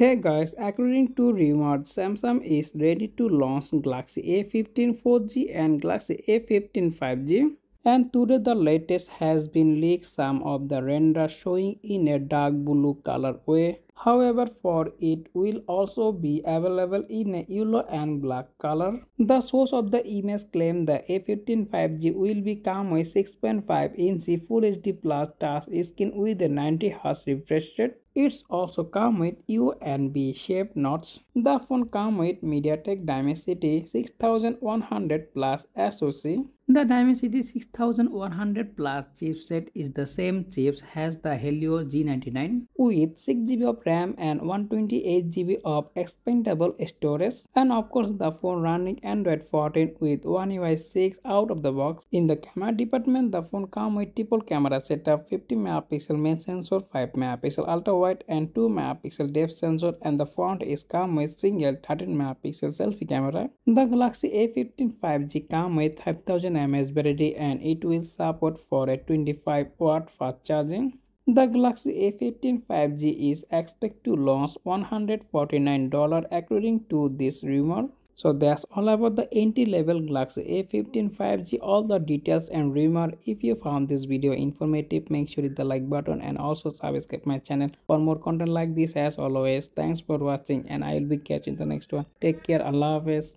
Hey guys, according to rumors, Samsung is ready to launch Galaxy A15 4G and Galaxy A15 5G. And today the latest has been leaked, some of the renders showing in a dark blue colorway. However, for it will also be available in a yellow and black color. The source of the image claimed the A15 5G will be come with 6.5-inch Full HD Plus touch screen with a 90Hz refresh rate. It's also come with U and B shaped notes. The phone comes with MediaTek Dimensity 6100 Plus SoC. The Dimensity 6100 Plus chipset is the same chip as the Helio G99 with 6GB of RAM and 128GB of expandable storage, and of course the phone running Android 14 with One UI 6 out of the box. In the camera department, the phone comes with triple camera setup, 50MP main sensor, 5MP ultra wide and 2MP depth sensor, and the front is come with single 13MP selfie camera. The Galaxy A15 5G comes with 5000 mAh battery and it will support for a 25W fast charging. The Galaxy A15 5G is expected to launch $149 according to this rumor. So that's all about the entry-level Galaxy A15 5G. All the details and rumor. If you found this video informative, make sure to hit the like button and also subscribe my channel for more content like this. As always, thanks for watching and I will be catching the next one. Take care. Allah Hafiz.